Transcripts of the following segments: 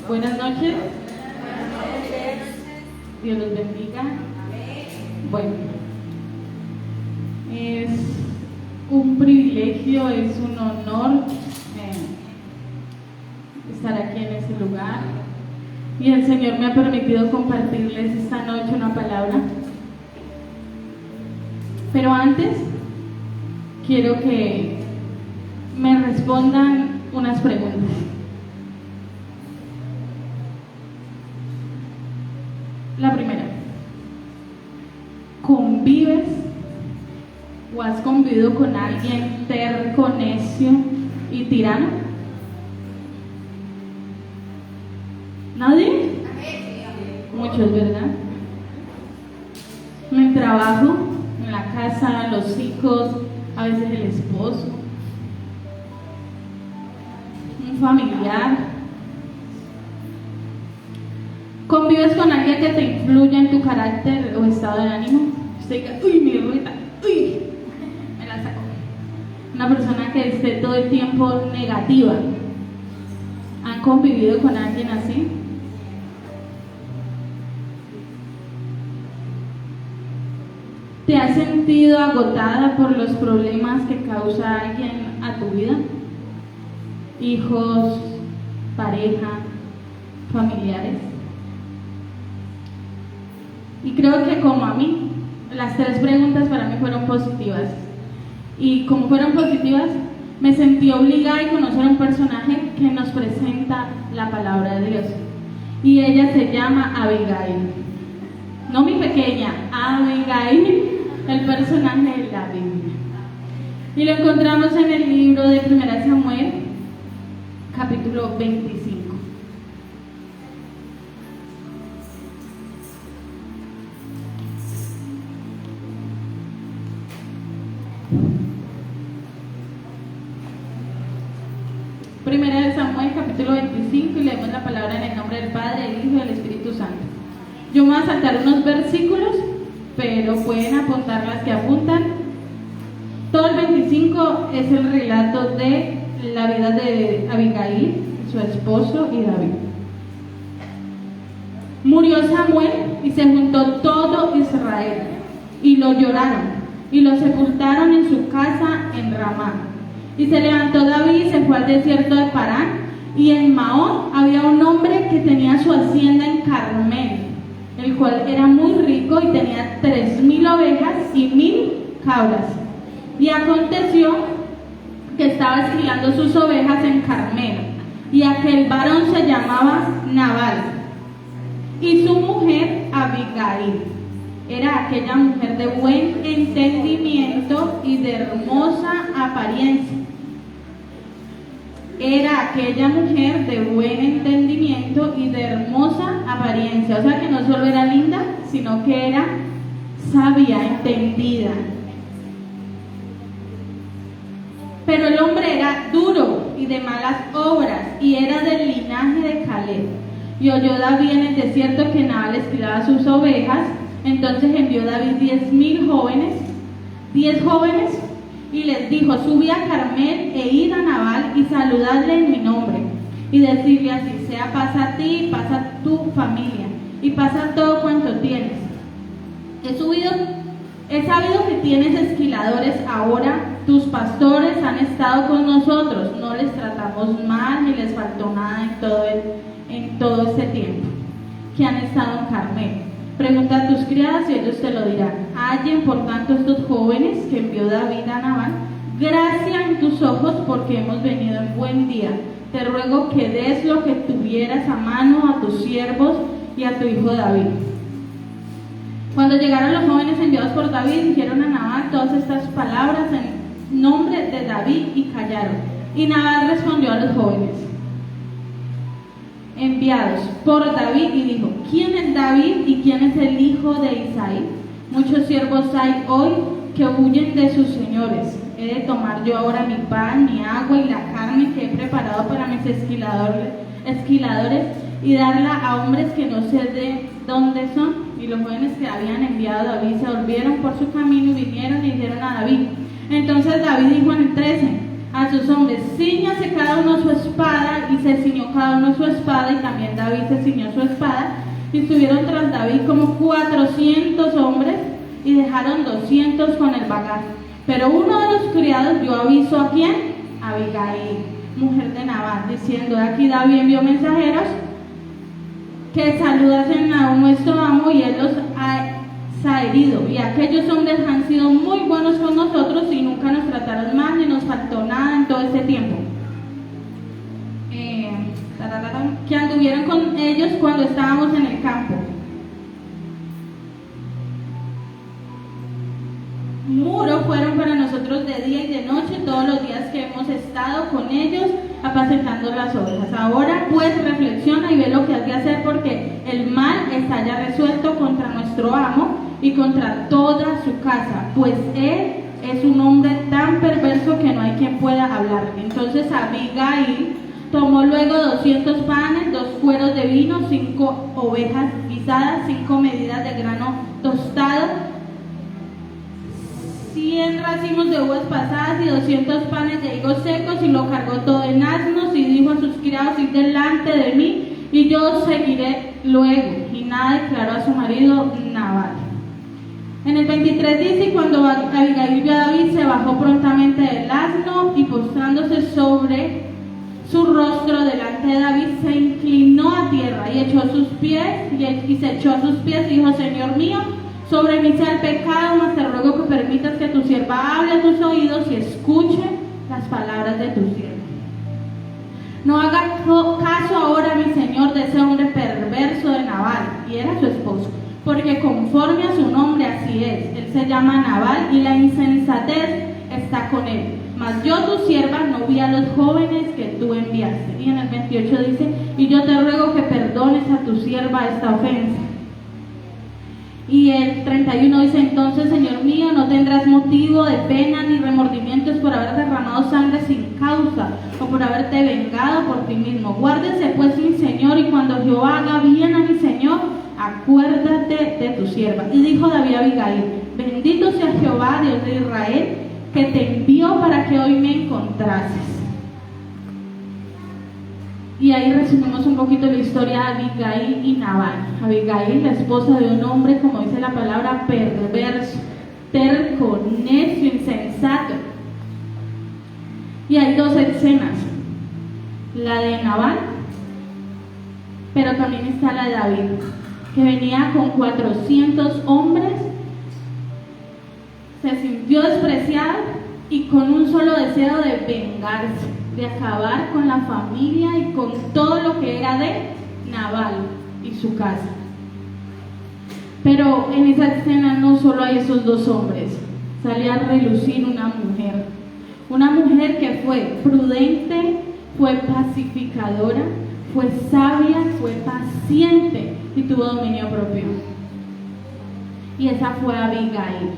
Buenas noches. Dios los bendiga. Bueno, es un privilegio, es un honor estar aquí en ese lugar. Y el Señor me ha permitido compartirles esta noche una palabra. Pero antes, quiero que me respondan unas preguntas. La primera, ¿convives o has convivido con alguien terco, necio y tirano? ¿Nadie? Muchos, ¿verdad? En el trabajo, en la casa, los hijos, a veces el esposo, un familiar. ¿Convives con alguien que te influya en tu carácter o estado de ánimo? Usted diga, uy, mi rueda, uy, me la saco. Una persona que esté todo el tiempo negativa. ¿Han convivido con alguien así? ¿Te has sentido agotada por los problemas que causa alguien a tu vida? Hijos, pareja, familiares. Y creo que como a mí, las tres preguntas para mí fueron positivas. Y como fueron positivas, me sentí obligada a conocer a un personaje que nos presenta la palabra de Dios. Y ella se llama Abigail. No mi pequeña, Abigail, el personaje de la Biblia. Y lo encontramos en el libro de 1 Samuel, capítulo 25. Primera de Samuel, capítulo 25, y leemos la palabra en el nombre del Padre, del Hijo y del Espíritu Santo. Yo me voy a saltar unos versículos, pero pueden apuntar las que apuntan. Todo el 25 es el relato de la vida de Abigail, su esposo y David. Murió Samuel y se juntó todo Israel, y lo lloraron, y lo sepultaron en su casa en Ramá. Y se levantó David y se fue al desierto de Parán, y en Maón había un hombre que tenía su hacienda en Carmel, el cual era muy rico y tenía 3,000 ovejas y 1,000 cabras. Y aconteció que estaba esquilando sus ovejas en Carmel, y aquel varón se llamaba Nabal, y su mujer Abigail. Era aquella mujer de buen entendimiento y de hermosa apariencia. Era aquella mujer de buen entendimiento y de hermosa apariencia. O sea que no solo era linda, sino que era sabia, entendida. Pero el hombre era duro y de malas obras, y era del linaje de Caleb. Y oyó David en el desierto que Nabal esquilaba sus ovejas. Entonces envió David 10,000 jóvenes, 10 jóvenes, y les dijo: subid a Carmel e id a Nabal y saludadle en mi nombre, y decirle así: sea paz a ti y paz a tu familia, y pasa todo cuanto tienes. He sabido que tienes esquiladores ahora, tus pastores han estado con nosotros, no les tratamos mal ni les faltó nada en todo este tiempo que han estado en Carmel. Pregunta a tus criadas y ellos te lo dirán. Hallen por tanto estos jóvenes que envió David a Nabal gracia en tus ojos, porque hemos venido en buen día. Te ruego que des lo que tuvieras a mano a tus siervos y a tu hijo David. Cuando llegaron los jóvenes enviados por David, dijeron a Nabal todas estas palabras en nombre de David y callaron. Y Nabal respondió a los jóvenes enviados por David y dijo: ¿quién es David y quién es el hijo de Isaí? Muchos siervos hay hoy que huyen de sus señores. ¿He de tomar yo ahora mi pan, mi agua y la carne que he preparado para mis esquiladores y darla a hombres que no sé de dónde son? Y los jóvenes que habían enviado a David se volvieron por su camino y vinieron y dijeron a David. Entonces David dijo en el 13: a sus hombres: cíñase cada uno su espada. Y se ciñó cada uno su espada, y también David se ciñó su espada. Y estuvieron tras David como 400 hombres, y dejaron 200 con el bagaje. Pero uno de los criados dio aviso ¿a quién? A Abigail, mujer de Nabal, diciendo: aquí David envió mensajeros que saludasen a nuestro amo, y él los ha herido. Y aquellos hombres han sido muy buenos con nosotros, y nunca nos trataron mal, ni nos faltó nada en todo este tiempo. Que anduvieron con ellos cuando estábamos en el campo. Muro fueron para nosotros de día y de noche todos los días que hemos estado con ellos apacentando las ovejas. Ahora pues reflexiona y ve lo que has de hacer, porque el mal está ya resuelto contra nuestro amo y contra toda su casa, pues él es un hombre tan perverso que no hay quien pueda hablarle. Entonces Abigail tomó luego 200 panes, 2 cueros de vino, 5 ovejas guisadas, 5 medidas de grano tostado, 100 racimos de uvas pasadas y 200 panes de higos secos, y lo cargó todo en asnos, y dijo a sus criados: id delante de mí, y yo os seguiré luego. Y nada declaró a su marido Nabal. En el 23 dice: y cuando Abigail vio a David, se bajó prontamente del asno, y postrándose sobre su rostro delante de David, se inclinó a tierra y echó sus pies, y se echó a sus pies y dijo: Señor mío, sobre mí sea el pecado, mas te ruego que permitas que tu sierva hable a tus oídos y escuche las palabras de tu sierva. No haga caso ahora, mi señor, de ese hombre perverso de Nabal, y era su esposo, porque conforme a su nombre así es. Él se llama Nabal, y la insensatez está con él. Mas yo, tu sierva, no vi a los jóvenes que tú enviaste. Y en el 28 dice: y yo te ruego que perdones a tu sierva esta ofensa. Y el 31 dice: entonces, Señor mío, no tendrás motivo de pena ni remordimientos por haber derramado sangre sin causa, o por haberte vengado por ti mismo. Guárdese pues mi Señor, y cuando Jehová haga bien a mi Señor, acuérdate de tu sierva. Y dijo David a Abigail: bendito sea Jehová, Dios de Israel, que te envió para que hoy me encontrases. Y ahí resumimos un poquito la historia de Abigail y Nabal. Abigail, la esposa de un hombre, como dice la palabra, perverso, terco, necio, insensato. Y hay 2 escenas: la de Nabal, pero también está la de David, que venía con 400 hombres, se sintió despreciado y con un solo deseo de vengarse, de acabar con la familia y con todo lo que era de Nabal y su casa. Pero en esa escena no solo hay esos 2 hombres, sale a relucir una mujer que fue prudente, fue pacificadora, fue sabia, fue paciente y tuvo dominio propio. Y esa fue Abigail.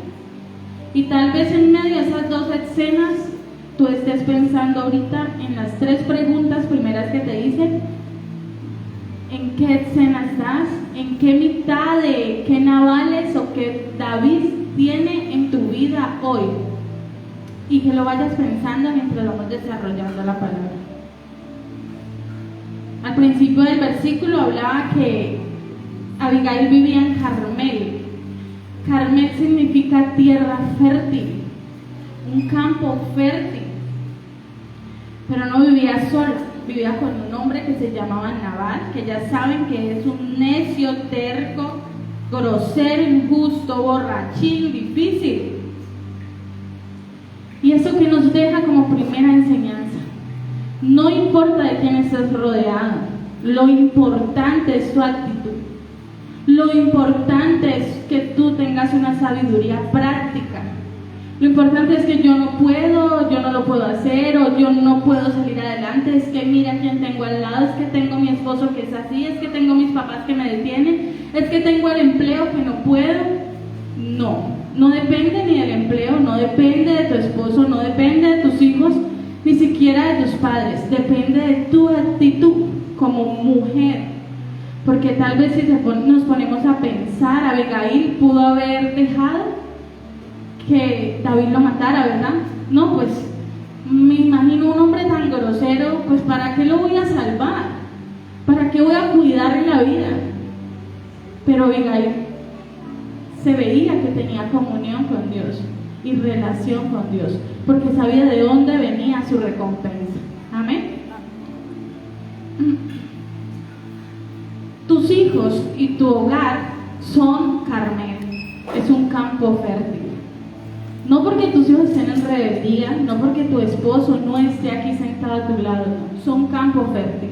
Y tal vez en medio de esas 2 escenas tú estés pensando ahorita en las 3 preguntas primeras que te dicen: ¿en qué escena estás? ¿En qué mitad de qué Nabales o qué David tiene en tu vida hoy? Y que lo vayas pensando mientras vamos desarrollando la palabra. Al principio del versículo hablaba que Abigail vivía en Carmel. Carmel significa tierra fértil, un campo fértil. Pero no vivía sola, vivía con un hombre que se llamaba Nabal, que ya saben que es un necio, terco, grosero, injusto, borrachín, difícil. Y eso que nos deja como primera enseñanza: no importa de quién estés rodeado, lo importante es tu actitud. Lo importante es que tú tengas una sabiduría práctica. Lo importante es que yo no lo puedo hacer, o yo no puedo salir adelante. Es que mira quién tengo al lado, es que tengo mi esposo que es así, es que tengo mis papás que me detienen, es que tengo el empleo que no puedo. No depende ni del empleo, no depende de tu esposo, no depende de tus hijos, ni siquiera de tus padres. Depende de tu actitud como mujer. Porque tal vez si nos ponemos a pensar, Abigail pudo haber dejado que David lo matara, ¿verdad? No, pues me imagino un hombre tan grosero, pues ¿para qué lo voy a salvar? ¿Para qué voy a cuidarle la vida? Pero Abigail se veía que tenía comunión con Dios y relación con Dios, porque sabía de dónde venía su recompensa. Amén. Tus hijos y tu hogar son Carmel, es un campo fértil. No porque tus hijos estén en rebeldía, no porque tu esposo no esté aquí sentado a tu lado, no, son campo fértil.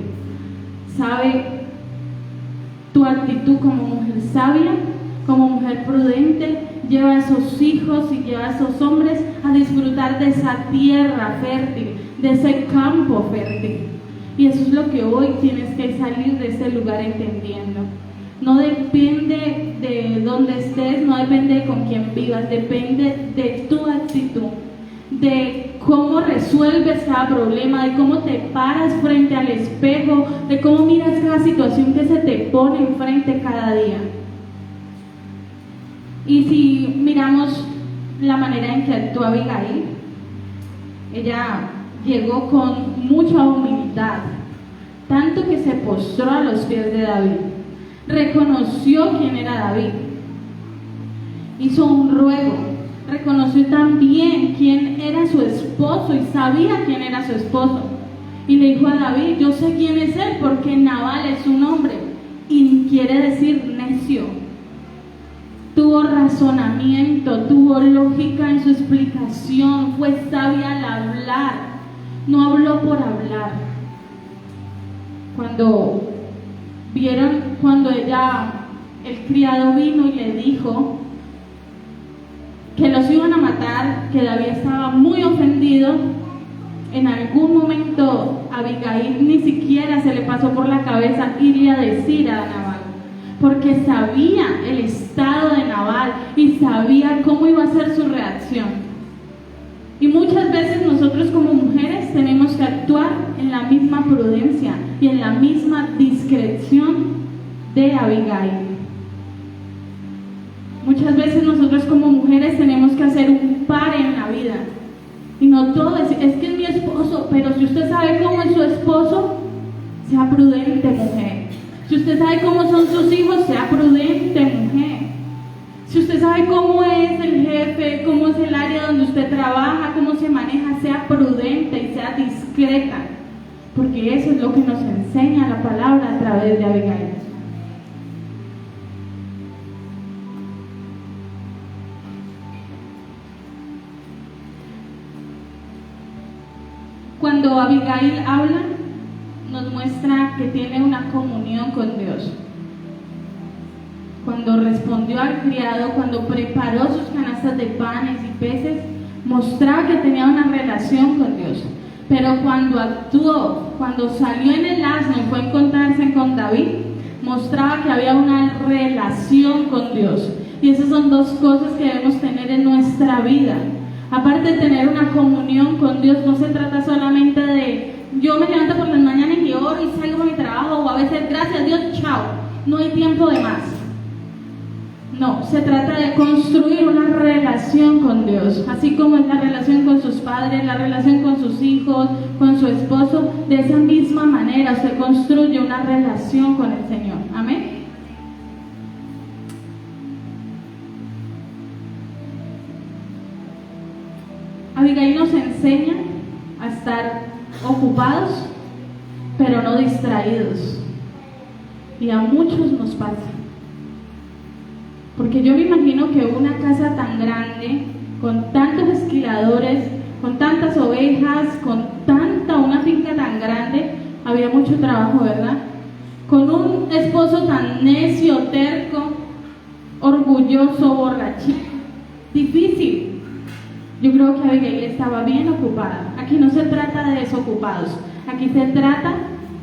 Sabe tu actitud como mujer sabia, como mujer prudente, lleva a esos hijos y lleva a esos hombres a disfrutar de esa tierra fértil, de ese campo fértil. Y eso es lo que hoy tienes que salir de ese lugar entendiendo. No depende de dónde estés, no depende de con quién vivas, depende de tu actitud, de cómo resuelves cada problema, de cómo te paras frente al espejo, de cómo miras cada situación que se te pone enfrente cada día. Y si miramos la manera en que actuó Abigail, ella llegó con mucha humildad, tanto que se postró a los pies de David, reconoció quién era David, hizo un ruego, reconoció también quién era su esposo y sabía quién era su esposo, y le dijo a David: yo sé quién es él porque Nabal es su nombre y quiere decir necio. Tuvo razonamiento, tuvo lógica en su explicación, fue sabia al hablar, no habló por hablar. Cuando el criado vino y le dijo que los iban a matar, que David estaba muy ofendido, en algún momento Abigail ni siquiera se le pasó por la cabeza irle a decir a Nabal, porque sabía el estado de Nabal y sabía cómo iba a ser su reacción. Y muchas veces nosotros como mujeres tenemos que actuar en la misma prudencia y en la misma discreción de Abigail. Muchas veces nosotros como mujeres tenemos que hacer un par en la vida. Y no todo es que es mi esposo, pero si usted sabe cómo es su esposo, sea prudente, mujer. Si usted sabe cómo son sus hijos, sea prudente, mujer. Si usted sabe cómo es el jefe, cómo es el área donde usted trabaja, cómo se maneja, sea prudente y sea discreta, porque eso es lo que nos enseña la palabra a través de Abigail. Cuando Abigail habla, nos muestra que tiene una comunión con Dios. Cuando respondió al criado, cuando preparó sus canastas de panes y peces, mostraba que tenía una relación con Dios. Pero cuando actuó, cuando salió en el asno y fue a encontrarse con David, mostraba que había una relación con Dios. Y esas son dos cosas que debemos tener en nuestra vida. Aparte de tener una comunión con Dios, no se trata solamente de yo me levanto por las mañanas y oro y salgo a mi trabajo, o a veces gracias a Dios, chao, no hay tiempo de más. No, se trata de construir una relación con Dios, así como es la relación con sus padres, la relación con sus hijos, con su esposo. De esa misma manera se construye una relación con el Señor. Amén. Abigail nos enseña a estar ocupados, pero no distraídos. Y a muchos nos pasa. Porque yo me imagino que una casa tan grande, con tantos esquiladores, con tantas ovejas, una finca tan grande, había mucho trabajo, ¿verdad? Con un esposo tan necio, terco, orgulloso, borrachito, difícil. Yo creo que Abigail estaba bien ocupada. Aquí no se trata de desocupados, aquí se trata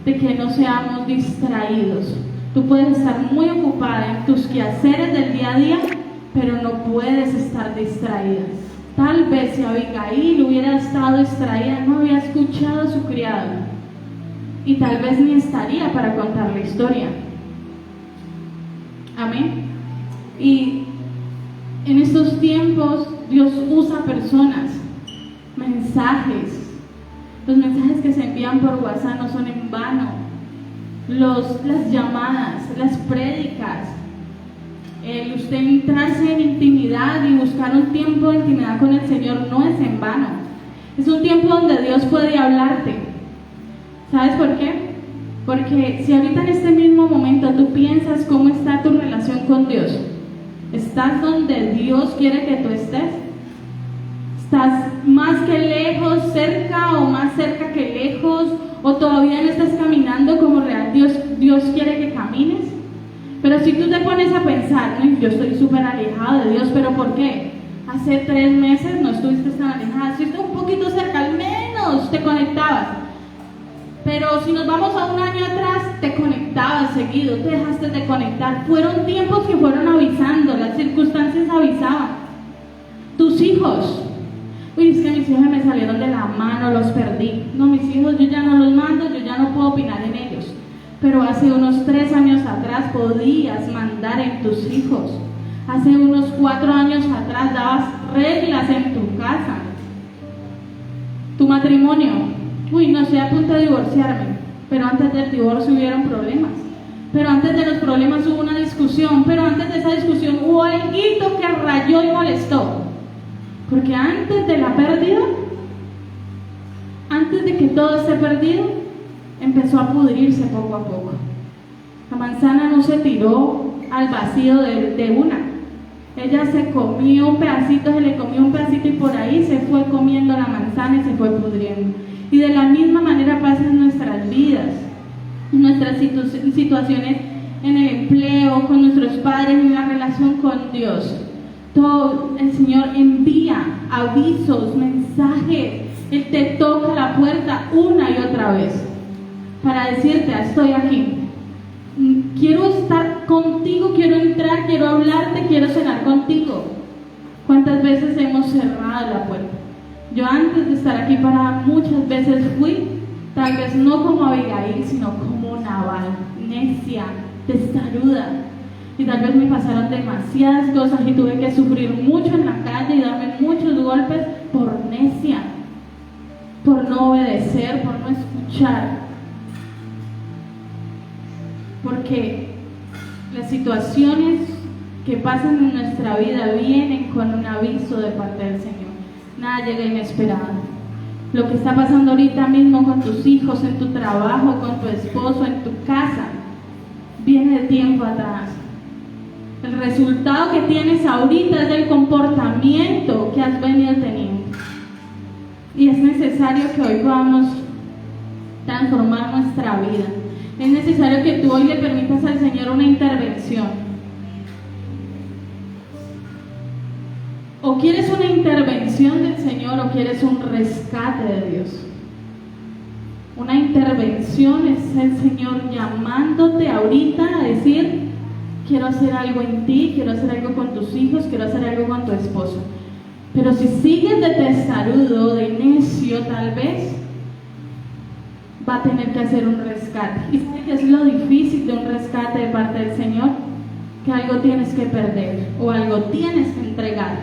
de que no seamos distraídos. Tú puedes estar muy ocupada en tus quehaceres del día a día, pero no puedes estar distraída. Tal vez si Abigail hubiera estado distraída, no había escuchado a su criado y tal vez ni estaría para contar la historia. Amén. Y en estos tiempos Dios usa personas, mensajes, Los mensajes que se envían por WhatsApp no son en vano. Las llamadas, las prédicas, el usted entrarse en intimidad y buscar un tiempo de intimidad con el Señor no es en vano. Es un tiempo donde Dios puede hablarte. ¿Sabes por qué? Porque si ahorita en este mismo momento tú piensas cómo está tu relación con Dios, ¿estás donde Dios quiere que tú estés? ¿Estás más que lejos, cerca o más cerca que lejos? ¿O todavía no estás caminando como real Dios quiere que camines? Pero si tú te pones a pensar, ¿no? Yo estoy súper alejado de Dios, ¿pero por qué? Hace 3 meses no estuviste tan alejado, estuviste un poquito cerca, al menos te conectabas. Pero si nos vamos a un año atrás, te conectabas seguido, te dejaste de conectar. Fueron tiempos que fueron avisando, las circunstancias avisaban. Tus hijos, uy, es que mis hijos me salieron de la mano, los perdí. No, mis hijos yo ya no los mando, yo ya no puedo opinar en ellos. Pero hace unos 3 años atrás podías mandar en tus hijos. Hace unos 4 años atrás dabas reglas en tu casa. Tu matrimonio, uy, no estoy a punto de divorciarme, pero antes del divorcio hubieron problemas. Pero antes de los problemas hubo una discusión, pero antes de esa discusión hubo alguito que rayó y molestó. Porque antes de la pérdida, antes de que todo esté perdido, empezó a pudrirse poco a poco. La manzana no se tiró al vacío de una. Ella se comió un pedacito, se le comió un pedacito y por ahí se fue comiendo la manzana y se fue pudriendo. Y de la misma manera pasa en nuestras vidas, en nuestras situaciones en el empleo, con nuestros padres, en la relación con Dios. Todo el Señor envía avisos, mensajes. Él te toca la puerta una y otra vez para decirte, estoy aquí, quiero estar contigo, quiero entrar, quiero hablarte, quiero cenar contigo. ¿Cuántas veces hemos cerrado la puerta? Yo antes de estar aquí parada muchas veces fui, tal vez no como Abigail, sino como Nabal, necia, testaruda. Y tal vez me pasaron demasiadas cosas y tuve que sufrir mucho en la calle y darme muchos golpes por necia, por no obedecer, por no escuchar. Porque las situaciones que pasan en nuestra vida vienen con un aviso de parte del Señor. Nada llega inesperado. Lo que está pasando ahorita mismo con tus hijos, en tu trabajo, con tu esposo, en tu casa, viene de tiempo atrás. El resultado que tienes ahorita es del comportamiento que has venido teniendo. Y es necesario que hoy podamos transformar nuestra vida. Es necesario que tú hoy le permitas al Señor una intervención. O quieres una intervención del Señor o quieres un rescate de Dios. Una intervención es el Señor llamándote ahorita a decir, quiero hacer algo en ti, quiero hacer algo con tus hijos, quiero hacer algo con tu esposo. Pero si sigues de testarudo, de necio tal vez, va a tener que hacer un rescate. ¿Y sabes qué es lo difícil de un rescate de parte del Señor? Que algo tienes que perder o algo tienes que entregar,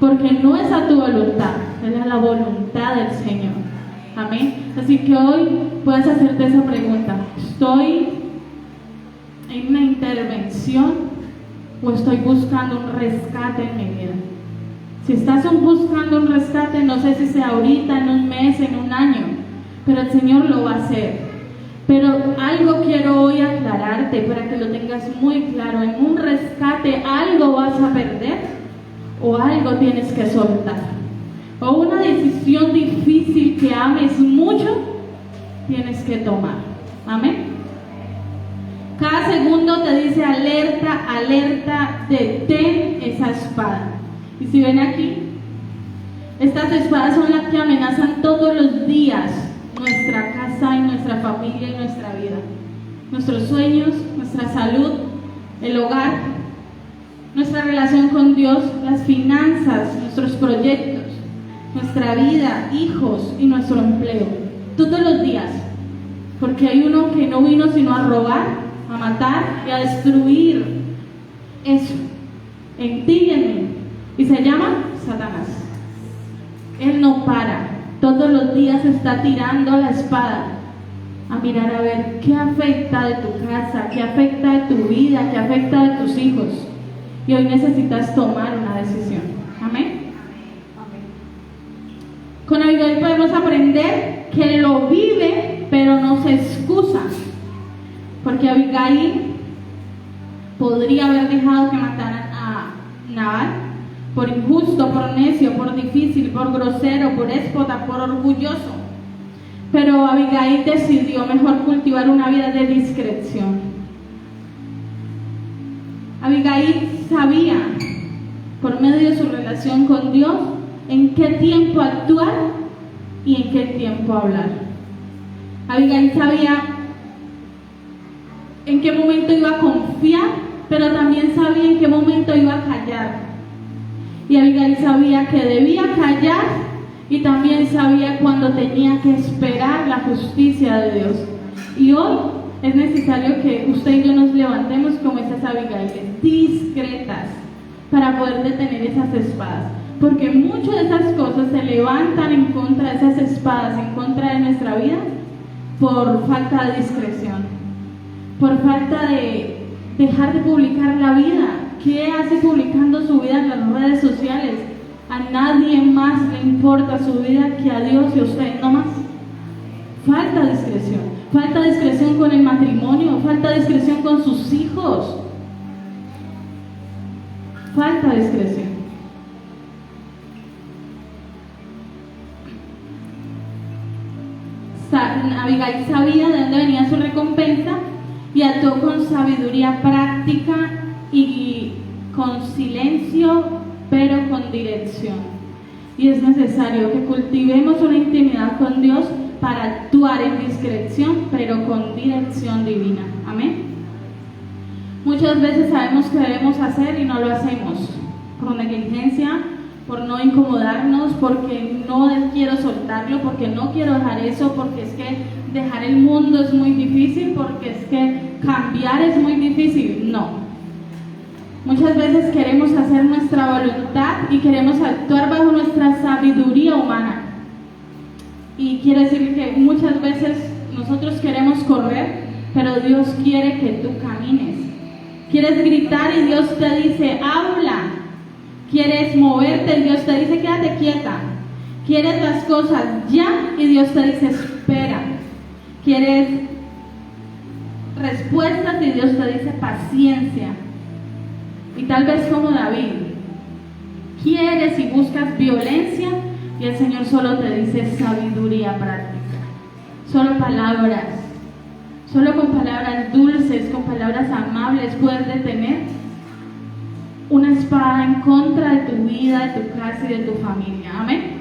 porque no es a tu voluntad, es a la voluntad del Señor. Amén. Así que hoy puedes hacerte esa pregunta: ¿estoy en una intervención o estoy buscando un rescate en mi vida? Si estás buscando un rescate, no sé si sea ahorita, en un mes, en un año, pero el Señor lo va a hacer. Pero algo quiero hoy aclararte para que lo tengas muy claro: en un rescate algo vas a perder o algo tienes que soltar, o una decisión difícil que ames mucho tienes que tomar. Amén. Cada segundo te dice alerta, alerta, detén esa espada. Y si ven aquí, estas espadas son las que amenazan todos los días nuestra casa y nuestra familia y nuestra vida, nuestros sueños, nuestra salud, el hogar, nuestra relación con Dios, las finanzas, nuestros proyectos, nuestra vida, hijos y nuestro empleo, todos los días, porque hay uno que no vino sino a robar, a matar y a destruir eso en ti y en mí, y se llama Satanás. Él no para. todos los días está tirando la espada a mirar a ver qué afecta de tu casa, qué afecta de tu vida, qué afecta de tus hijos. Y hoy necesitas tomar una decisión. Amén. Con Abigail podemos aprender que lo vive, pero no se excusa. Porque Abigail podría haber dejado que mataran a Nabal por injusto, por necio, por difícil, por grosero, por déspota, por orgulloso. Pero Abigail decidió mejor cultivar una vida de discreción. Abigail sabía, por medio de su relación con Dios, en qué tiempo actuar y en qué tiempo hablar. Abigail sabía en qué momento iba a confiar, pero también sabía en qué momento iba a callar. Y Abigail sabía que debía callar y también sabía cuando tenía que esperar la justicia de Dios. Y hoy es necesario que usted y yo nos levantemos como esas Abigail, discretas, para poder detener esas espadas. Porque muchas de esas cosas se levantan en contra de esas espadas, en contra de nuestra vida, por falta de discreción, por falta de dejar de publicar la vida. ¿Qué hace publicando su vida en las redes sociales? A nadie más le importa su vida que a Dios y a usted, no más. Falta discreción con el matrimonio, falta discreción con sus hijos, falta discreción. Abigail sabía de dónde venía su recompensa y actuó con sabiduría práctica y con silencio, pero con dirección. Y es necesario que cultivemos una intimidad con Dios para actuar en discreción, pero con dirección divina. Amén. Muchas veces sabemos que debemos hacer y no lo hacemos, por negligencia, por no incomodarnos, porque no quiero soltarlo, porque no quiero dejar eso, porque es que dejar el mundo es muy difícil, porque es que cambiar es muy difícil. No. Muchas veces queremos hacer nuestra voluntad y queremos actuar bajo nuestra sabiduría humana. Y quiere decir que muchas veces nosotros queremos correr, pero Dios quiere que tú camines. Quieres gritar y Dios te dice, habla. Quieres moverte y Dios te dice, quédate quieta. Quieres las cosas ya y Dios te dice, espera. Quieres respuestas y Dios te dice, paciencia. Y tal vez como David, quieres y buscas violencia y el Señor solo te dice sabiduría práctica. Solo palabras, solo con palabras dulces, con palabras amables puedes detener una espada en contra de tu vida, de tu casa y de tu familia. Amén.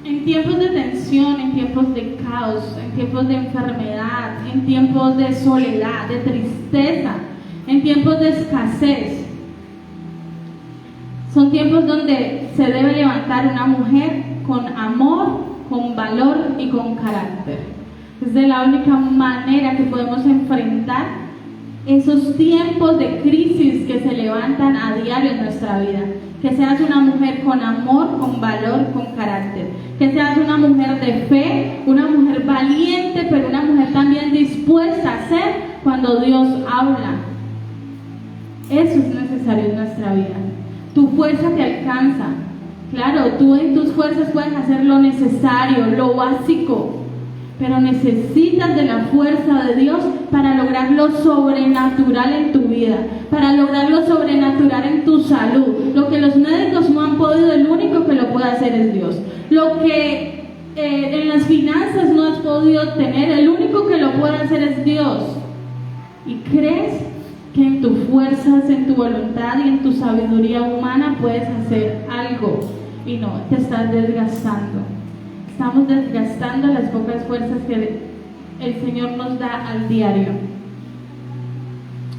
En tiempos de tensión, en tiempos de caos, en tiempos de enfermedad, en tiempos de soledad, de tristeza, en tiempos de escasez, son tiempos donde se debe levantar una mujer con amor, con valor y con carácter. Es de la única manera que podemos enfrentar esos tiempos de crisis que se levantan a diario en nuestra vida. Que seas una mujer con amor, con valor, con carácter. Que seas una mujer de fe, una mujer valiente, pero una mujer también dispuesta a hacer cuando Dios habla. Eso es necesario en nuestra vida. Tu fuerza te alcanza. Claro, tú en tus fuerzas puedes hacer lo necesario, lo básico, pero necesitas de la fuerza de Dios para lograr lo sobrenatural en tu vida, para lograr lo sobrenatural en tu salud. Lo que los médicos no han podido, el único que lo puede hacer es Dios. Lo que en las finanzas no has podido tener, el único que lo puede hacer es Dios. Y crees que en tus fuerzas, en tu voluntad y en tu sabiduría humana puedes hacer algo, y no, te estás desgastando. Estamos desgastando las pocas fuerzas que el Señor nos da al diario.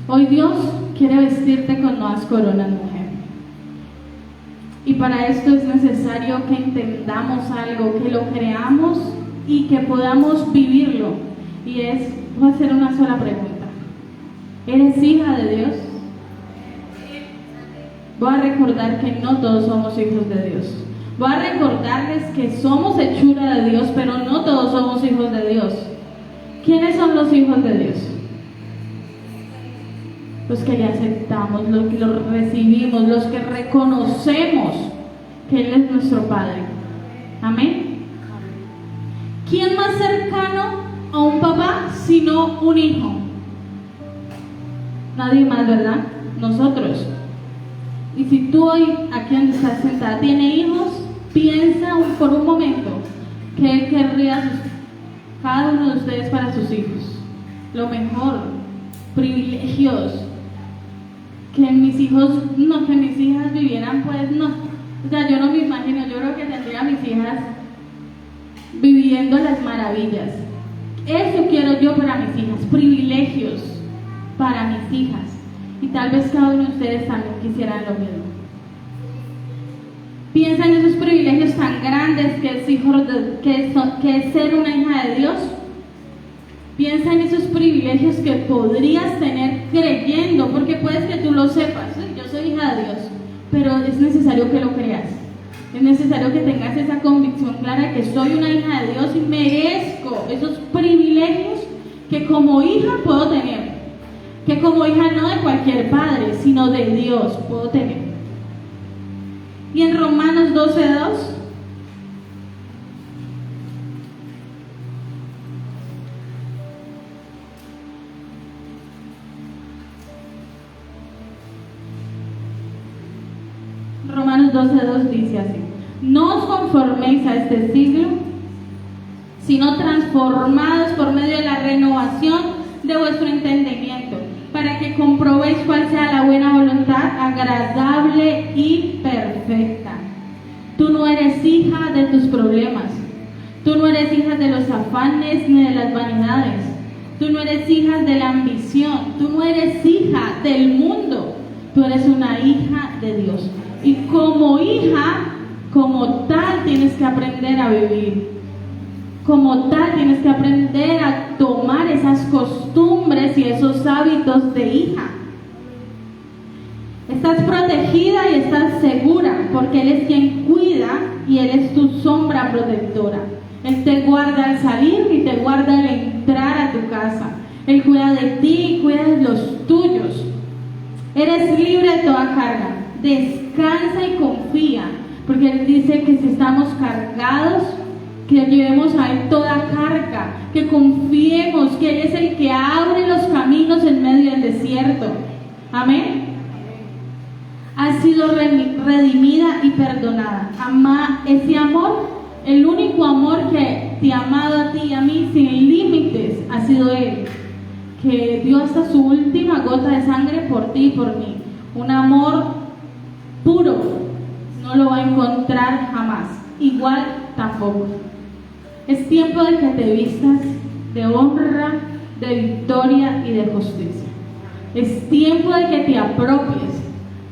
Hoy Dios quiere vestirte con nuevas coronas, mujer. Y para esto es necesario que entendamos algo, que lo creamos y que podamos vivirlo. Y voy a hacer una sola pregunta. ¿Eres hija de Dios? Voy a recordar que no todos somos hijos de Dios. Voy a recordarles que somos hechura de Dios, pero no todos somos hijos de Dios. ¿Quiénes son los hijos de Dios? Los que le aceptamos, los que lo recibimos, los que reconocemos que Él es nuestro Padre. Amén. ¿Quién más cercano a un papá sino un hijo? Nadie más, ¿verdad? Nosotros. Y si tú hoy, aquí donde estás sentada, tienes hijos, piensa por un momento que Él querría cada uno de ustedes para sus hijos. Lo mejor, privilegios. Que mis hijos, no, que mis hijas vivieran, pues no. O sea, yo no me imagino, yo creo que tendría a mis hijas viviendo las maravillas. Eso quiero yo para mis hijas, privilegios para mis hijas. Y tal vez cada uno de ustedes también quisieran lo mismo. Piensa en esos privilegios tan grandes que es ser una hija de Dios. Piensa en esos privilegios que podrías tener creyendo, porque puedes que tú lo sepas, yo soy hija de Dios, pero es necesario que lo creas. Es necesario que tengas esa convicción clara de que soy una hija de Dios y merezco esos privilegios que como hija puedo tener. Que como hija no de cualquier padre, sino de Dios puedo tener. Y en Romanos 12:2 dice así: no os conforméis a este siglo, sino transformados por medio de la renovación de vuestro entendimiento, para que comprobéis cuál sea la buena voluntad, agradable y perfecta. Tú no eres hija de tus problemas, tú no eres hija de los afanes ni de las vanidades, tú no eres hija de la ambición, tú no eres hija del mundo, tú eres una hija de Dios. Y como hija, como tal, tienes que aprender a vivir. Como tal, tienes que aprender a tomar esas costumbres y esos hábitos de hija. Estás protegida y estás segura, porque Él es quien cuida y Él es tu sombra protectora. Él te guarda al salir y te guarda al entrar a tu casa. Él cuida de ti y cuida de los tuyos. Eres libre de toda carga. Descansa y confía, porque Él dice que si estamos cargados, que llevemos a Él toda carga, que confiemos que Él es el que abre los caminos en medio del desierto. Amén. Has sido redimida y perdonada. Ese amor, el único amor que te ha amado a ti y a mí sin límites, ha sido Él, que dio hasta su última gota de sangre por ti y por mí. Un amor puro, no lo va a encontrar jamás. Igual tampoco. Es tiempo de que te vistas de honra, de victoria y de justicia. Es tiempo de que te apropies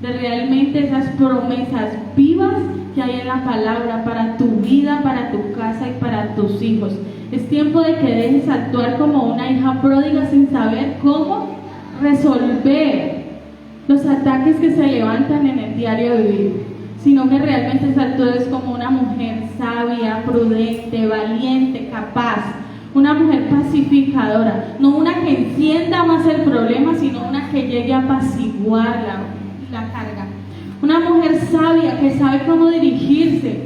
de realmente esas promesas vivas que hay en la palabra para tu vida, para tu casa y para tus hijos. Es tiempo de que dejes actuar como una hija pródiga sin saber cómo resolver los ataques que se levantan en el diario vivir, sino que realmente actúes como una mujer sabia, prudente, valiente, capaz, una mujer pacificadora, no una que encienda más el problema, sino una que llegue a apaciguar la carga. Una mujer sabia que sabe cómo dirigirse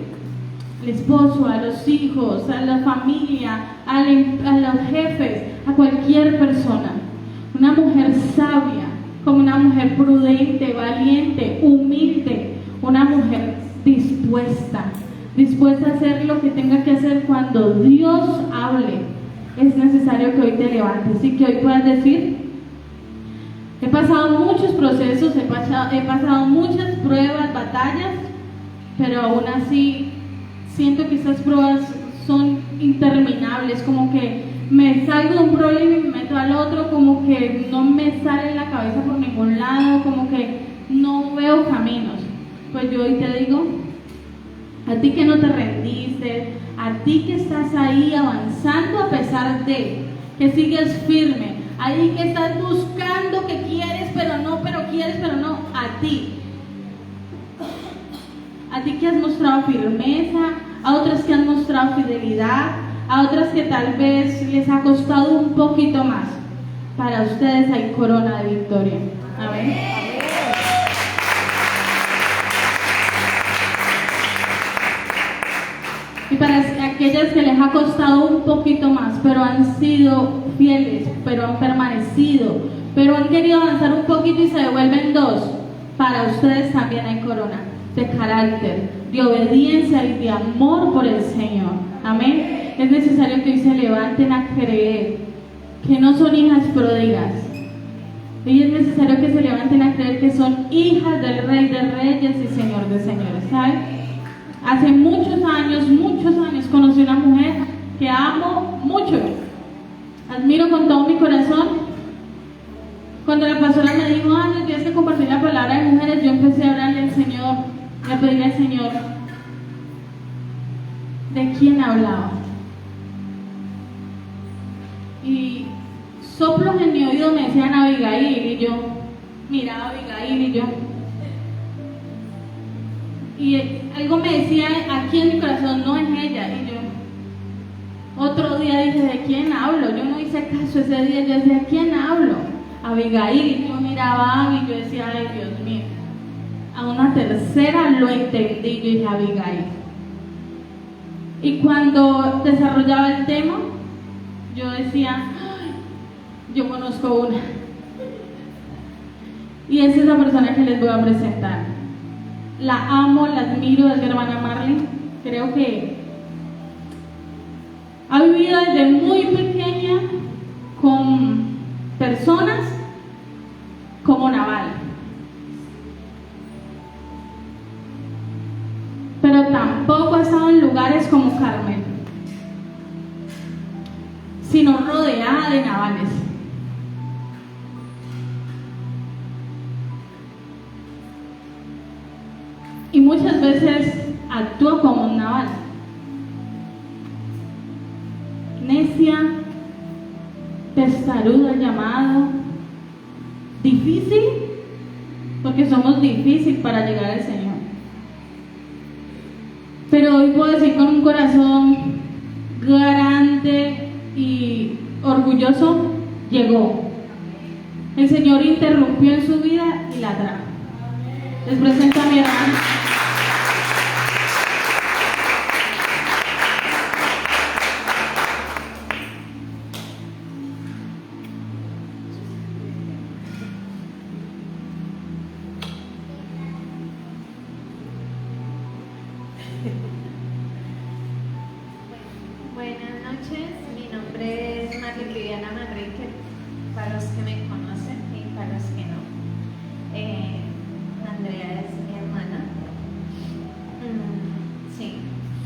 al esposo, a los hijos, a la familia, a los jefes, a cualquier persona. Una mujer sabia, como una mujer prudente, valiente, humilde, una mujer dispuesta a hacer lo que tenga que hacer cuando Dios hable. Es necesario que hoy te levantes y que hoy puedas decir: he pasado muchos procesos, he pasado muchas pruebas, batallas, pero aún así siento que estas pruebas son interminables, como que me salgo de un problema y me meto al otro, como que no me sale la cabeza por ningún lado, como que no veo caminos. Pues yo hoy te digo, a ti que no te rendiste, a ti que estás ahí avanzando a pesar de, que sigues firme, ahí que estás buscando, que quieres pero no, a ti A ti que has mostrado firmeza, a otras que han mostrado fidelidad, a otras que tal vez les ha costado un poquito más. Para ustedes hay corona de victoria. Amén. Y para aquellas que les ha costado un poquito más, pero han sido fieles, pero han permanecido, pero han querido avanzar un poquito y se devuelven dos, para ustedes también hay corona de carácter, de obediencia y de amor por el Señor. Amén. Es necesario que hoy se levanten a creer que no son hijas pródigas. Y es necesario que se levanten a creer que son hijas del Rey de Reyes y Señor de Señores. ¿Saben? Hace muchos años conocí una mujer que amo mucho, admiro con todo mi corazón. Cuando la pastora me dijo, no tienes que compartir la palabra de mujeres, yo empecé a hablarle al Señor, y a pedirle al Señor de quién hablaba. Y soplos en mi oído me decían Abigail, y yo miraba a Abigail y algo me decía aquí en mi corazón, no es ella. Y yo otro día dije, ¿de quién hablo? Yo no hice caso ese día, yo decía, ¿de quién hablo? Abigail. Y yo miraba a Abby y yo decía, ay Dios mío. A una tercera lo entendí, yo dije, Abigail. Y cuando desarrollaba el tema, yo decía, ay, yo conozco una. Y es esa persona que les voy a presentar. La amo, la admiro, es mi hermana Marley. Creo que ha vivido desde muy pequeña con personas como Naval, pero tampoco ha estado en lugares como Carmen, sino rodeada de Navales. Y muchas veces actúa como un Naval. Necia, testaruda al llamado, difícil, porque somos difíciles para llegar al Señor. Pero hoy puedo decir con un corazón grande y orgulloso, llegó. El Señor interrumpió en su vida y la trajo. Les presento a mi hermana. Buenas noches, mi nombre es Marley Viviana Manrique, para los que me conocen y para los que no. Andrea es mi hermana. Sí,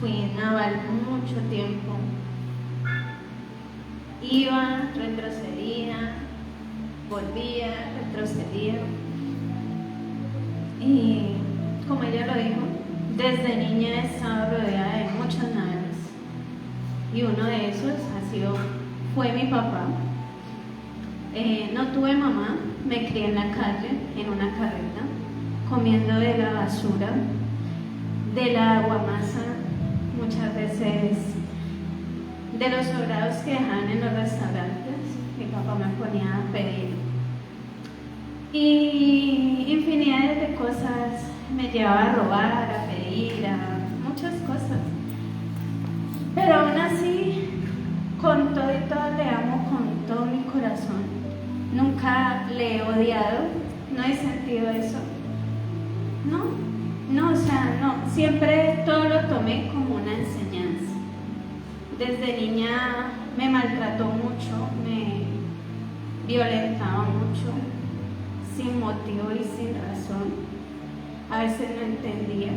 fui naval mucho tiempo. Iba, retrocedía, volvía, retrocedía. Y como ella lo dijo, desde niña he estado rodeada de muchos navales. Y uno de esos fue mi papá. No tuve mamá, me crié en la calle, en una carreta, comiendo de la basura, de la aguamasa, muchas veces de los sobrados que dejaban en los restaurantes. Mi papá me ponía a pedir. Y infinidad de cosas, me llevaba a robar, a pedir, a muchas cosas. Pero aún así, con todo y todo le amo con todo mi corazón. Nunca le he odiado, no he sentido eso. No, siempre todo lo tomé como una enseñanza. Desde niña me maltrató mucho, me violentaba mucho, sin motivo y sin razón. A veces no entendía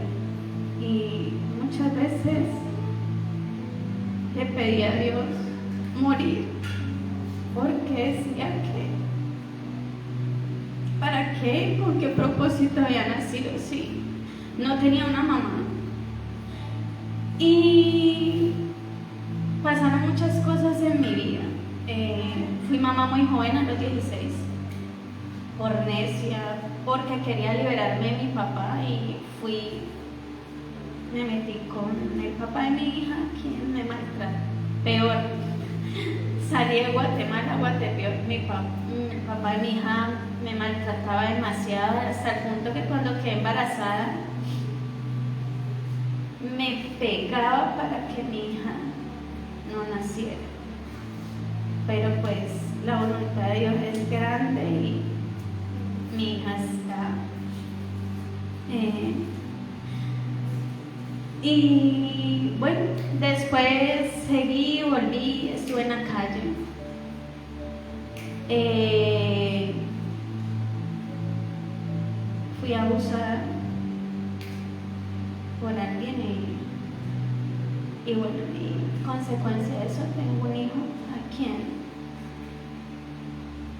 y muchas veces le pedí a Dios morir, porque decía que ¿para qué? ¿Con qué propósito había nacido? Sí, no tenía una mamá. Y pasaron muchas cosas en mi vida. Fui mamá muy joven, a los 16, por necia, porque quería liberarme de mi papá, y fui me metí con el papá de mi hija, quien me maltrata. Peor, salí de Guatemala a Guatepeor. El papá de mi hija me maltrataba demasiado, hasta el punto que cuando quedé embarazada, me pegaba para que mi hija no naciera. Pero pues la voluntad de Dios es grande y mi hija está. Y bueno, después seguí, volví, estuve en la calle. Fui abusada por alguien y bueno, y consecuencia de eso tengo un hijo a quien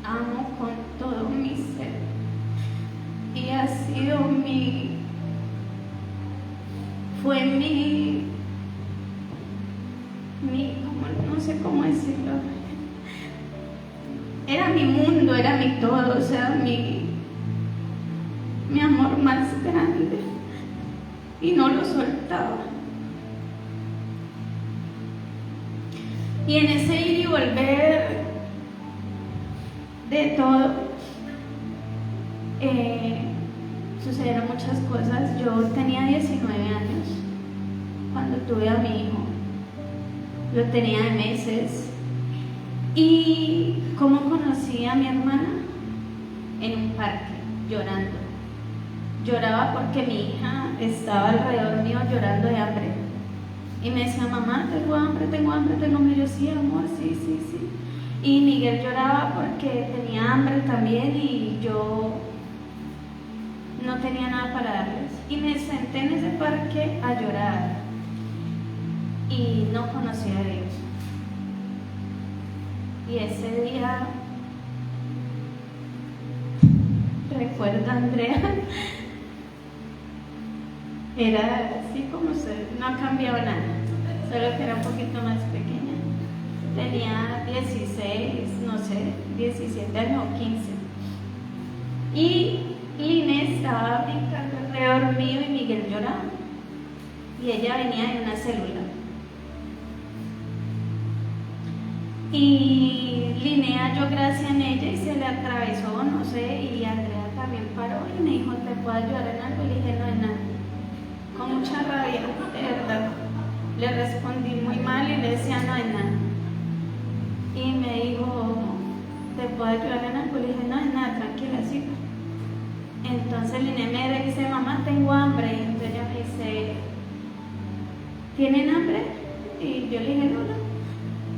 amo con todo mi ser y ha sido no sé cómo decirlo, era mi mundo, era mi todo, o sea, mi amor más grande y no lo soltaba. Y en ese ir y volver de todo, sucedieron muchas cosas. Yo tenía 19 años cuando tuve a mi hijo, lo tenía de meses. ¿Y cómo conocí a mi hermana? En un parque, llorando. Lloraba porque mi hija estaba alrededor mío llorando de hambre. Y me decía, mamá, tengo hambre, tengo hambre. Y yo, sí, amor, sí. Y Miguel lloraba porque tenía hambre también y yo no tenía nada para darles. Y me senté en ese parque a llorar y no conocía a Dios. Y ese día, recuerda, Andrea, era así como no ha cambiado nada, solo que era un poquito más pequeña. Tenía 16, no sé, 17 años o 15. Y Inés estaba brincando alrededor mío y Miguel lloraba. Y ella venía de una célula. Y Linnea halló gracia en ella y se le atravesó, no sé, y Andrea también paró y me dijo, ¿te puedo ayudar en algo? Y le dije, no es nada. Con mucha rabia, de verdad. Le respondí muy mal y le decía, no es nada. Y me dijo, ¿te puedo ayudar en algo? Le dije, no es nada, tranquila, sí. Entonces Linnea me dice, mamá, tengo hambre. Y entonces ella me dice, ¿tienen hambre? Y yo le dije, no.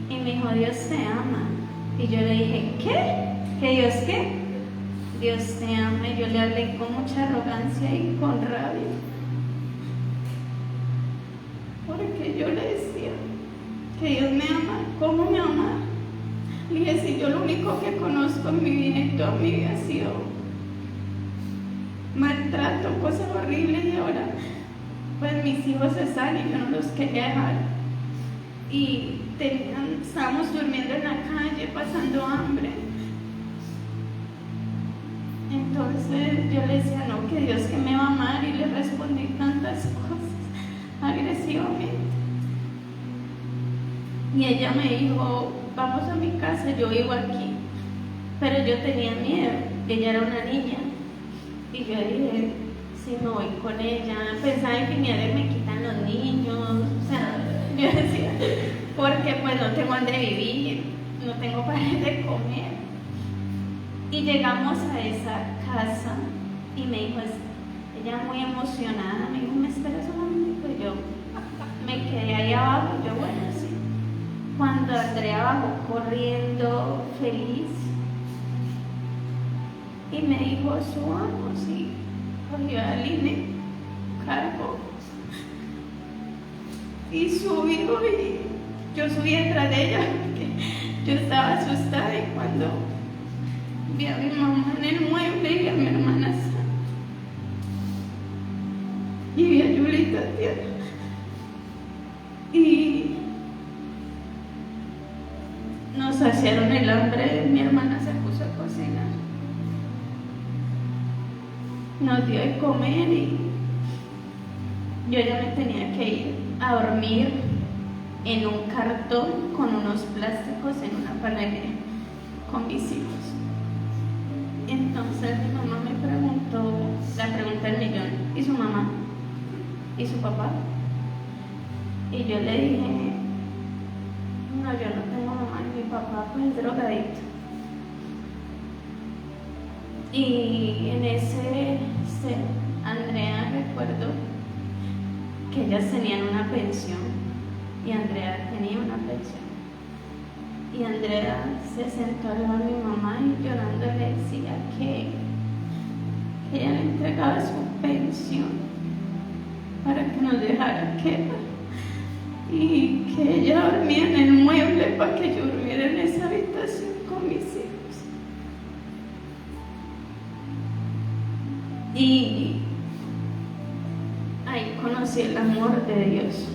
Y me dijo, Dios te ama. Y yo le dije, ¿qué? ¿Que Dios qué? Dios te ama. Y yo le hablé con mucha arrogancia y con rabia. Porque yo le decía que Dios me ama. ¿Cómo me ama? Le dije, si yo lo único que conozco en mi vida y toda mi vida ha sido maltrato, cosas horribles, y ahora pues mis hijos están y yo no los quería dejar. Y estábamos durmiendo en la calle, pasando hambre. Entonces yo le decía, no, que Dios que me va a amar, y le respondí tantas cosas agresivamente. Y ella me dijo, vamos a mi casa, yo vivo aquí. Pero yo tenía miedo, ella era una niña. Y yo dije, si me voy con ella, pensaba que me quitan los niños, o sea, yo decía, porque pues no tengo donde vivir, no tengo para de comer. Y llegamos a esa casa y me dijo, ella muy emocionada, me dijo, ¿me esperas un momento? Yo me quedé ahí abajo, yo bueno, sí. Cuando Andrea bajó corriendo, feliz, y me dijo, subamos, y cogió a Linnea, cargó, y subió, y yo subí detrás de ella, porque yo estaba asustada, y cuando vi a mi mamá en el mueble y a mi hermana y vi a Julita tierra, y nos saciaron el hambre, mi hermana se puso a cocinar, nos dio de comer, y yo ya me tenía que ir a dormir en un cartón con unos plásticos en una panadería con mis hijos. Entonces mi mamá me preguntó la pregunta del millón: ¿y su mamá? ¿Y su papá? Y yo le dije: no, yo no tengo mamá, y mi papá pues drogadito. Y en ese, Andrea, recuerdo que ellas tenían una pensión y Andrea tenía una pensión. Y Andrea se sentó al lado de mi mamá y llorando le decía que ella le entregaba su pensión para que nos dejara quedar y que ella dormía en el mueble para que yo durmiera en esa habitación con mis hijos. Y ahí conocí el amor de Dios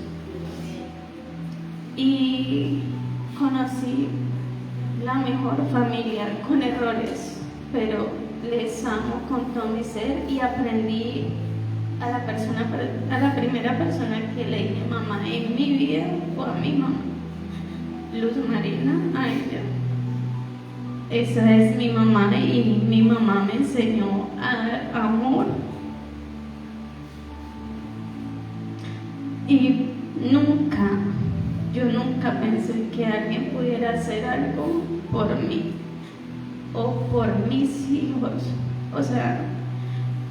y conocí la mejor familia, con errores, pero les amo con todo mi ser. Y aprendí a la primera persona que le dije mamá en mi vida fue a mi mamá, Luz Marina, a ella. Esa es mi mamá y mi mamá me enseñó amor. Y yo nunca pensé que alguien pudiera hacer algo por mí o por mis hijos. O sea,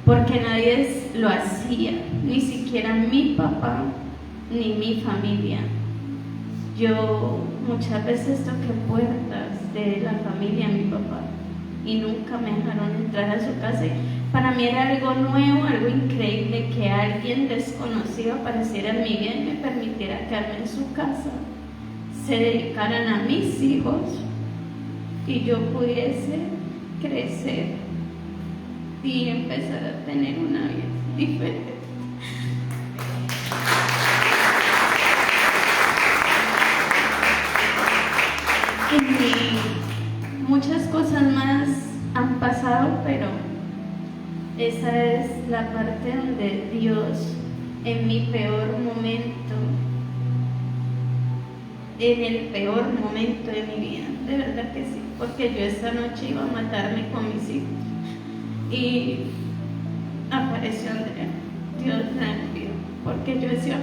porque nadie lo hacía, ni siquiera mi papá ni mi familia. Yo muchas veces toqué puertas de la familia de mi papá y nunca me dejaron entrar a su casa. Para mí era algo nuevo, algo increíble que alguien desconocido apareciera en mi vida y me permitiera quedarme en su casa, se dedicaran a mis hijos y yo pudiese crecer y empezar a tener una vida diferente. Y muchas cosas más han pasado, pero esa es la parte donde Dios, en mi peor momento, en el peor momento de mi vida, de verdad que sí, porque yo esta noche iba a matarme con mis hijos y apareció Andrea. Dios la envió, porque yo decía,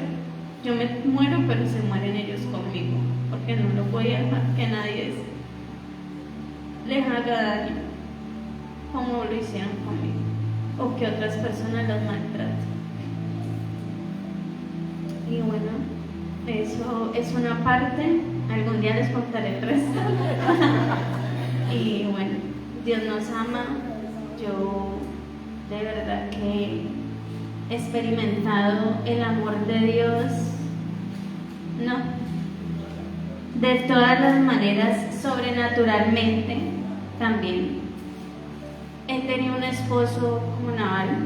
yo me muero, pero se mueren ellos conmigo, porque no lo voy a dejar que nadie les haga daño como lo hicieron conmigo o que otras personas los maltraten. Y bueno, eso es una parte, algún día les contaré el resto. Y bueno, Dios nos ama. Yo de verdad que he experimentado el amor de Dios, no, de todas las maneras, sobrenaturalmente también. He tenido un esposo como Naval,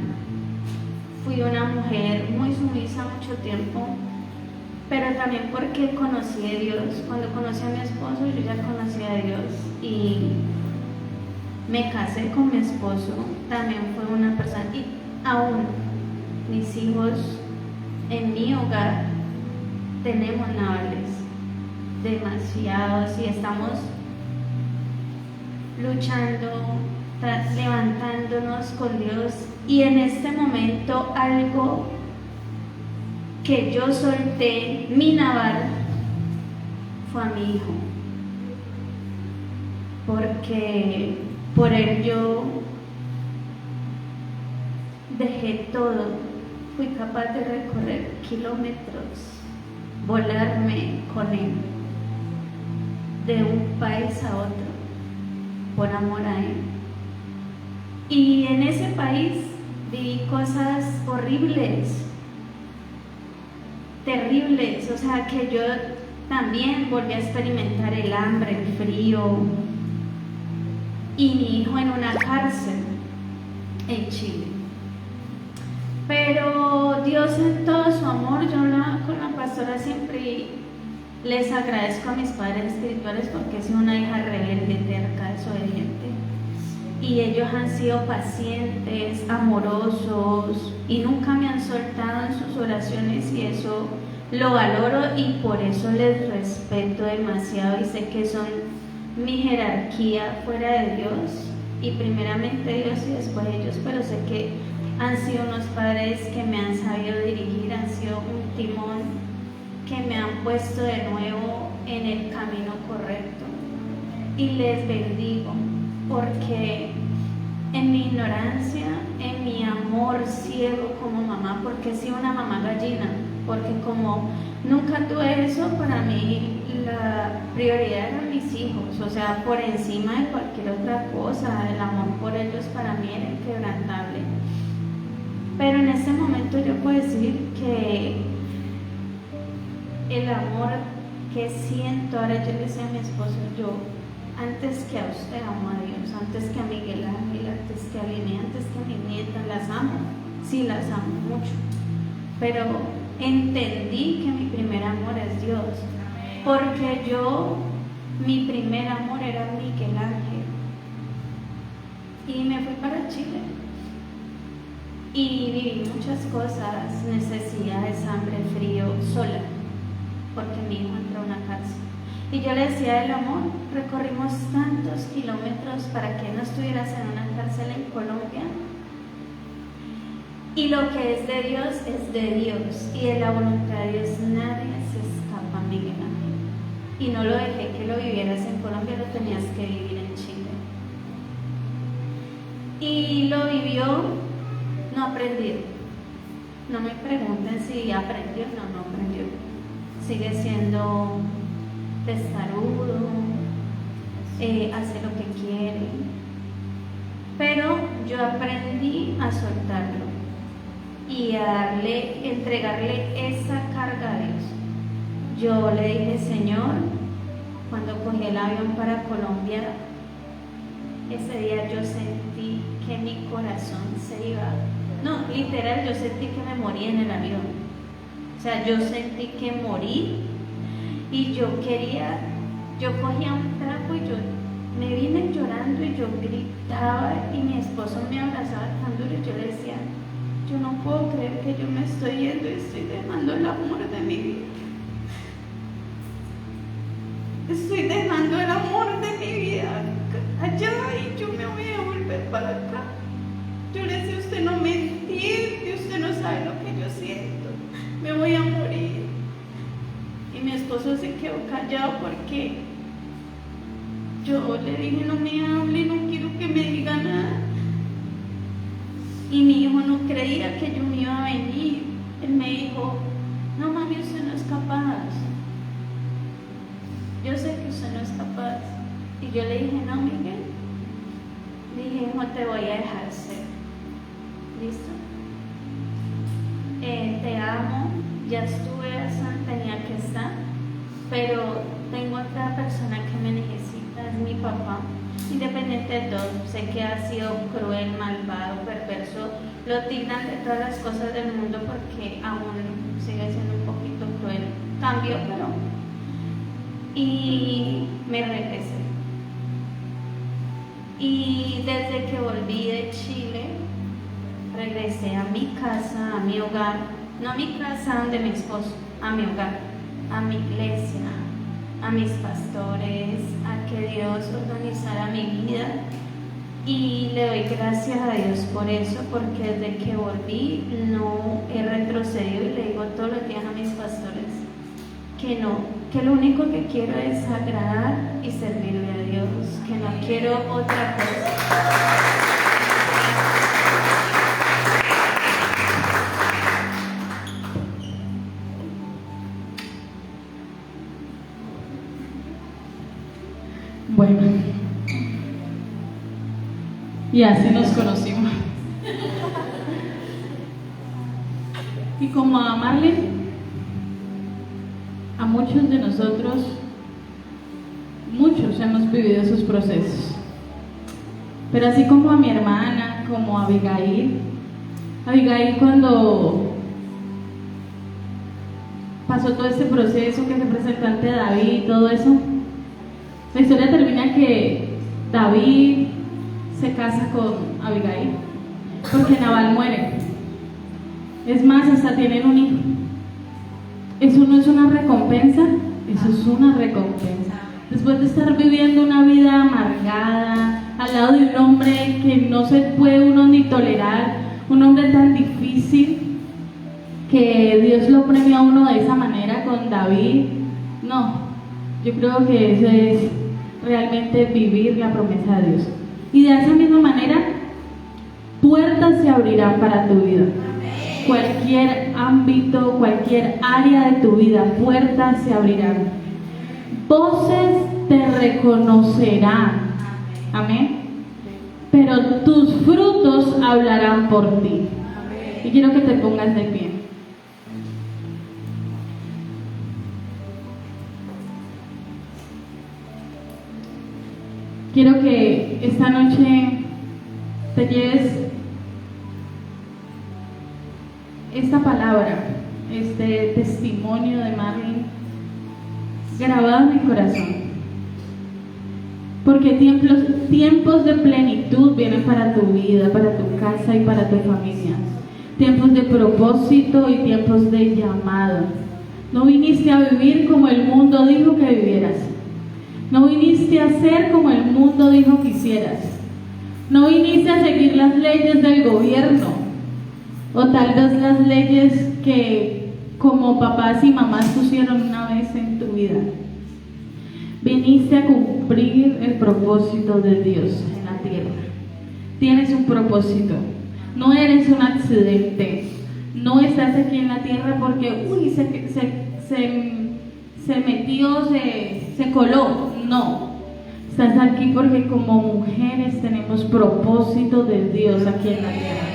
fui una mujer muy sumisa mucho tiempo, pero también porque conocí a Dios. Cuando conocí a mi esposo yo ya conocía a Dios y me casé con mi esposo, también fue una persona, y aún mis hijos en mi hogar tenemos Navales demasiados y estamos luchando, levantándonos con Dios. Y en este momento algo que yo solté, mi Naval, fue a mi hijo, porque por él yo dejé todo, fui capaz de recorrer kilómetros, volarme con él de un país a otro por amor a él. Y en ese país viví cosas horribles, terribles, o sea que yo también volví a experimentar el hambre, el frío, y mi hijo en una cárcel en Chile. Pero Dios en todo su amor, yo hablaba con la pastora siempre y les agradezco a mis padres espirituales porque soy una hija rebelde, terca, desobediente. y ellos han sido pacientes, amorosos y nunca me han soltado en sus oraciones y eso lo valoro y por eso les respeto demasiado y sé que son mi jerarquía fuera de Dios y primeramente Dios y después ellos, pero sé que han sido unos padres que me han sabido dirigir, han sido un timón que me han puesto de nuevo en el camino correcto y les bendigo porque en mi ignorancia, en mi amor ciego como mamá, porque he sido una mamá gallina, porque como nunca tuve eso, para mí la prioridad eran mis hijos, o sea, por encima de cualquier otra cosa, el amor por ellos para mí era inquebrantable. Pero en este momento yo puedo decir que el amor que siento, ahora yo le decía a mi esposo, yo antes que a usted amo a Dios, antes que a Miguel Ángel, antes que a Liné, antes que a mi nieta, las amo, sí las amo mucho, pero entendí que mi primer amor es Dios, porque mi primer amor era Miguel Ángel, y me fui para Chile, y viví muchas cosas, necesidades, hambre, frío, sola, porque mi hijo entró a una cárcel. Y yo le decía del amor, recorrimos tantos kilómetros para que no estuvieras en una cárcel en Colombia. Y lo que es de Dios es de Dios. Y de la voluntad de Dios nadie se escapa, Miguel Ángel. Y no lo dejé que lo vivieras en Colombia, lo tenías que vivir en Chile. Y lo vivió, no aprendió. No me pregunten si aprendió, no aprendió. Sigue siendo testarudo, hace lo que quiere, pero yo aprendí a soltarlo y a entregarle esa carga a Dios. Yo le dije, Señor, cuando cogí el avión para Colombia, ese día yo sentí que mi corazón se iba, no, literal, yo sentí que me morí en el avión, o sea, yo sentí que morí. Y yo cogía un trapo y yo me vine llorando y yo gritaba y mi esposo me abrazaba tan duro y yo le decía, yo no puedo creer que yo me estoy yendo y estoy dejando el amor de mi vida. Estoy dejando el amor de mi vida allá y yo me voy a volver para acá. Yo le decía, usted no me entiende, usted no sabe lo que yo siento, me voy a morir. Y mi esposo se quedó callado porque yo le dije, no me hable, no quiero que me diga nada. Y mi hijo no creía que yo me iba a venir. Él me dijo, no mami, usted no es capaz. Yo sé que usted no es capaz. Y yo le dije, no Miguel. Le dije, hijo, te voy a dejar ser. ¿Listo? Te amo. Ya estuve, tenía que estar, pero tengo otra persona que me necesita, es mi papá. Independiente de todo, sé que ha sido cruel, malvado, perverso, lo tildan de todas las cosas del mundo porque aún sigue siendo un poquito cruel. Cambió, pero... Y me regresé. Y desde que volví de Chile, regresé a mi casa, a mi hogar. No a mi casa donde mi esposo, a mi hogar, a mi iglesia, a mis pastores, a que Dios organizara mi vida. Y le doy gracias a Dios por eso, porque desde que volví no he retrocedido y le digo todos los días a mis pastores que no, que lo único que quiero es agradar y servirle a Dios, que no quiero otra cosa. Bueno, y así nos conocimos. Y como a Marlene, a muchos de nosotros, muchos hemos vivido esos procesos. Pero así como a mi hermana, como a Abigail cuando pasó todo ese proceso que se presentó ante David y todo eso, la historia termina que David se casa con Abigail, porque Nabal muere. Es más, hasta tienen un hijo. Eso no es una recompensa, eso es una recompensa. Después de estar viviendo una vida amargada, al lado de un hombre que no se puede uno ni tolerar, un hombre tan difícil, que Dios lo premió a uno de esa manera con David, no, yo creo que eso es realmente vivir la promesa de Dios. Y de esa misma manera, puertas se abrirán para tu vida. Cualquier ámbito, cualquier área de tu vida, puertas se abrirán. Voces te reconocerán. Amén. Pero tus frutos hablarán por ti. Y quiero que te pongas de pie. Quiero que esta noche te lleves esta palabra, este testimonio de Marlene grabado en mi corazón, porque tiempos de plenitud vienen para tu vida, para tu casa y para tu familia, tiempos de propósito y tiempos de llamado. No viniste a vivir como el mundo dijo que vivieras, no viniste a ser como el mundo dijo que hicieras, no viniste a seguir las leyes del gobierno, o tal vez las leyes que como papás y mamás pusieron una vez en tu vida. Viniste a cumplir el propósito de Dios en la tierra. Tienes un propósito. No eres un accidente. No estás aquí en la tierra porque se metió, se coló. No. Estás aquí porque como mujeres tenemos propósito de Dios aquí en la tierra.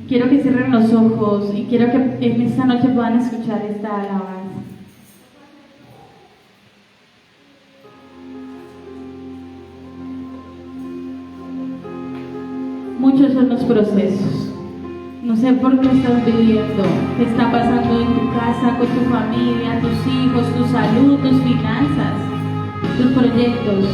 Quiero que cierren los ojos y quiero que en esta noche puedan escuchar esta alabanza. Muchos son los procesos. No sé por qué estás viviendo, qué está pasando en tu casa, con tu familia, tus hijos, tu salud, tus finanzas, tus proyectos.